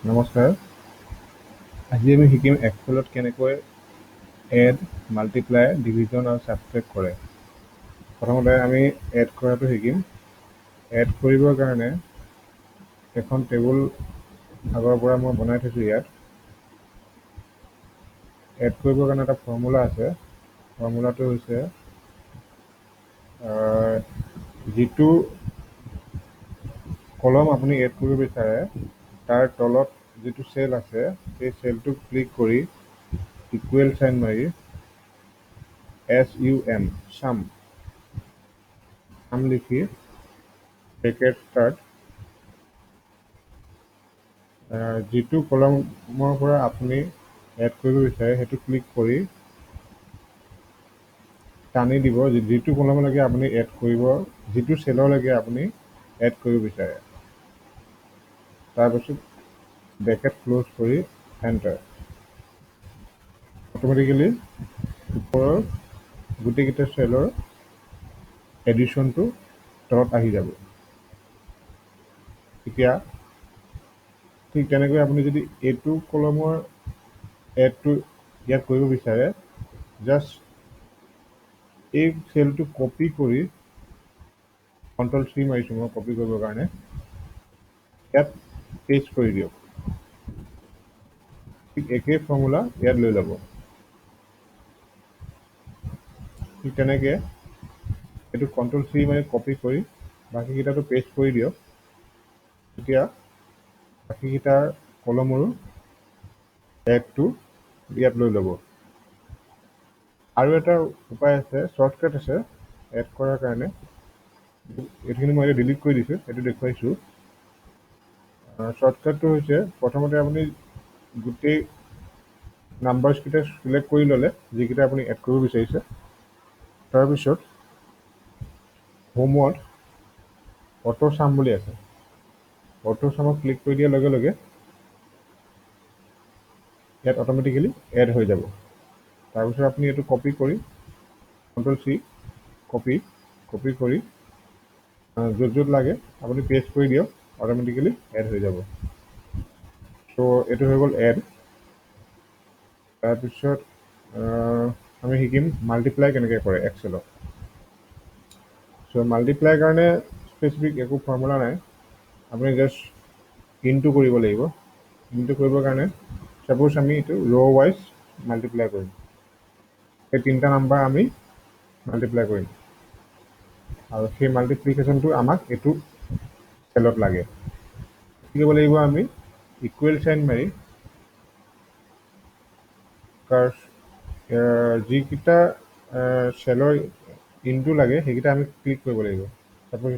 নমস্কাৰ। আজি আমি শিকিম এক্সেলত কেনেকৈ এড, মাল্টিপ্লাই, ডিভিজন আৰু ছাবট্ৰেক্ট কৰে। প্ৰথমতে আমি এড কৰাটো শিকিম। এড কৰিবৰ কাৰণে এখন টেবুল আগৰ পৰা মই বনাই থৈছোঁ ইয়াত। এড কৰিবৰ কাৰণে এটা ফৰ্মুলা আছে। ফৰ্মুলাটো হৈছে যিটো কলম আপুনি এড কৰিব বিচাৰে তাৰ তলত যিটো চেল আছে সেই চেলটোক ক্লিক কৰি ইকুৱেল চাইন মাৰি SUM লিখি ব্ৰেকেট ষ্টাৰ্ট যিটো কলমৰ পৰা আপুনি এড কৰিব বিচাৰে সেইটো ক্লিক কৰি টানি দিব যিটো কলমলৈকে আপুনি এড কৰিব, যিটো চেললৈকে আপুনি এড কৰিব বিচাৰে। তাৰপিছত ব্ৰেকেট ক্ল'জ কৰি এণ্টাৰ। অট'মেটিকেলি ওপৰৰ গোটেইকেইটা চেলৰ এডিশ্যনটো তলত আহি যাব। এতিয়া ঠিক তেনেকৈ আপুনি যদি এইটো কলমৰ এডটো ইয়াত কৰিব বিচাৰে, জাষ্ট এই চেলটো কপি কৰি Ctrl+C মাৰিছোঁ মই কপি কৰিবৰ কাৰণে, ইয়াত পেষ্ট কৰি দিয়ক। ঠিক একেই ফৰ্মুলা ইয়াত লৈ ল'ব। ঠিক তেনেকৈ এইটো Ctrl+C মাৰি কপি কৰি বাকীকেইটাটো পেষ্ট কৰি দিয়ক। এতিয়া বাকীকেইটাৰ কলমৰো এডটো ইয়াত লৈ ল'ব। আৰু এটা উপায় আছে, শ্বৰ্টকাট আছে এড কৰাৰ কাৰণে। এইখিনি মই ডিলিট কৰি দিছোঁ, সেইটো দেখুৱাইছোঁ। শ্বৰ্টকাটটো হৈছে প্ৰথমতে আপুনি গোটেই নাম্বাৰছকেইটা চিলেক্ট কৰি ল'লে, যিকেইটা আপুনি এড কৰিব বিচাৰিছে। তাৰপিছত হোমত অটো চাম বুলি আছে, অটো চামত ক্লিক কৰি দিয়াৰ লগে লগে ইয়াত অট'মেটিকেলি এড হৈ যাব। তাৰপিছত আপুনি এইটো কপি কৰি Ctrl+C কপি কৰি য'ত য'ত লাগে আপুনি পেষ্ট কৰি দিয়ক, অট'মেটিকেলি এড হৈ যাব। চ' এইটো হৈ গ'ল এড। তাৰপিছত আমি শিকিম মাল্টিপ্লাই কেনেকৈ কৰে এক্সেলত। চ' মাল্টিপ্লাইৰ কাৰণে স্পেচিফিক একো ফৰ্মুলা নাই, আপুনি জাষ্ট ইনটু কৰিব লাগিব। ইনটু কৰিবৰ কাৰণে ছাপ'জ আমি এইটো ৰ' ৱাইজ মাল্টিপ্লাই কৰিম। এই তিনিটা নাম্বাৰ আমি মাল্টিপ্লাই কৰিম আৰু সেই মাল্টিপ্লিকেশ্যনটো আমাক এইটো চেলত লাগে। কি কৰিব লাগিব, আমি ইকুৱেল চাইন মাৰি যিকেইটা চেলৰ ইনটু লাগে সেইকেইটা আমি ক্লিক কৰিব লাগিব। ছাপ'জ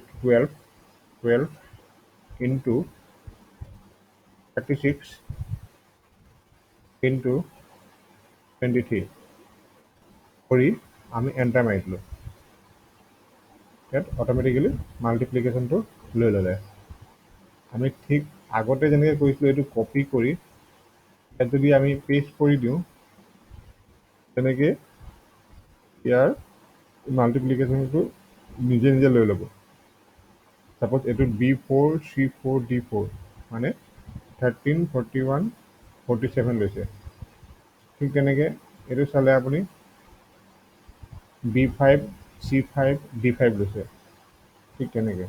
12 ইনটু 36 ইনটু 23 কৰি আমি এণ্টাৰ মাৰি দিলোঁ। ইয়াত অট'মেটিকেলি মাল্টিপ্লিকেশ্যনটো লৈ ল'লে। আমি ঠিক আগতে যেনেকৈ কৰিছিলোঁ, এইটো কপি কৰি ইয়াত যদি আমি পেষ্ট কৰি দিওঁ, তেনেকৈ ইয়াৰ মাল্টিপ্লিকেশ্যনটো নিজে নিজে লৈ ল'ব। ছাপ'জ এইটো B4 C4 D4 মানে 13 41 47 লৈছে। ঠিক তেনেকৈ এইটো চালে আপুনি B5 C5 D5 লৈছে। ঠিক তেনেকৈ।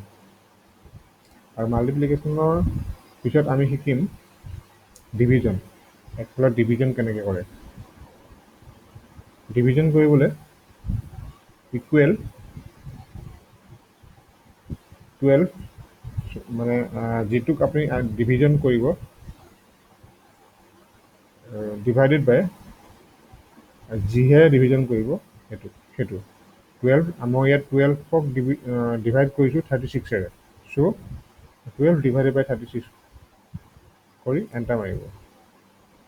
আৰু মাল্টিপ্লিকেশ্যনৰ পিছত আমি শিকিম ডিভিজন। এক্সেলত ডিভিজন কেনেকৈ কৰে। ডিভিজন কৰিবলৈ ইকুৱেল 12 মানে যিটোক আপুনি ডিভিজন কৰিব ডিভাইডেড বাই যিহে ডিভিজন কৰিব সেইটো 12। মই ইয়াত 12ক ডিভাইড কৰিছোঁ 36ৰে। চ' 12 ডিভাইডেড বাই 36 কৰি এণ্টাৰ মাৰিব।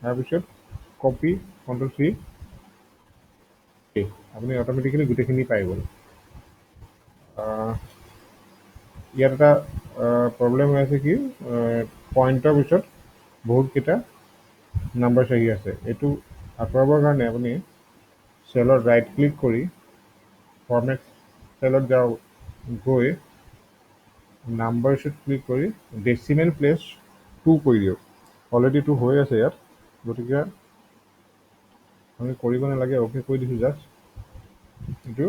তাৰপিছত কপি Ctrl+C আপুনি অট'মেটিকেলি গোটেইখিনি পাই গ'ল। ইয়াত এটা প্ৰব্লেম হৈ আছে কি, পইণ্টৰ পিছত বহুতকেইটা নাম্বাৰ আহি আছে। এইটো আঁতৰাবৰ কাৰণে আপুনি চেলত ৰাইট ক্লিক কৰি ফৰ্মেট চেলত গৈ নাম্বাৰছত ক্লিক কৰি ডেচিমেল প্লেচ 2 কৰি দিয়ক। অলৰেডি এইটো হৈ আছে ইয়াত, গতিকে আমি কৰিব নালাগে, অ'কে কৰি দিছোঁ জাষ্ট। এইটো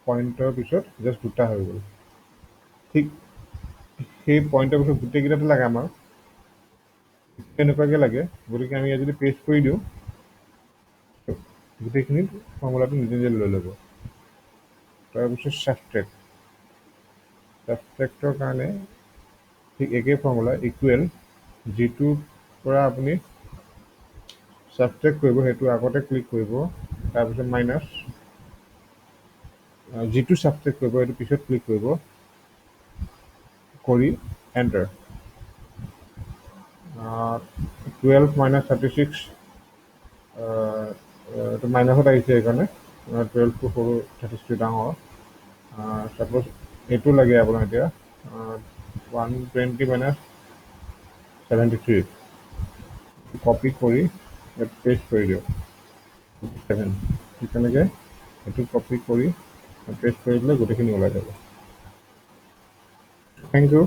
পইণ্টৰ পিছত জাষ্ট দুটা হৈ গ'ল। ঠিক সেই পইণ্টৰ পিছত গোটেইকেইটাতে লাগে আমাৰ, এনেকুৱাকৈ লাগে। গতিকে আমি ইয়াত যদি পেষ্ট কৰি দিওঁ, গোটেইখিনিত ফৰ্মুলাটো নিজে নিজে লৈ ল'ব। তাৰপিছত ছাবট্ৰেক্টৰ কাৰণে ঠিক একেই ফৰ্মুলা, ইকুৱেল যিটোৰ পৰা আপুনি ছাবট্ৰেক্ট কৰিব সেইটো আগতে ক্লিক কৰিব, তাৰপিছত মাইনাছ যিটো ছাবট্ৰেক্ট কৰিব সেইটো পিছত ক্লিক কৰিব, কৰি এণ্টাৰ। 12 মাইনাছ 36 এইটো মাইনাছত আহিছে, সেইকাৰণে 12টো সৰু 36টো ডাঙৰ। ছাপ'জ এইটো লাগে আপোনাৰ এতিয়া 120 মাইনাছ 73, কপি কৰি ইয়াত পেষ্ট কৰি দিয়ক 7। ঠিক তেনেকৈ এইটো কপি কৰি পেষ্ট কৰি দিলে গোটেইখিনি ওলাই যাব। Thank U.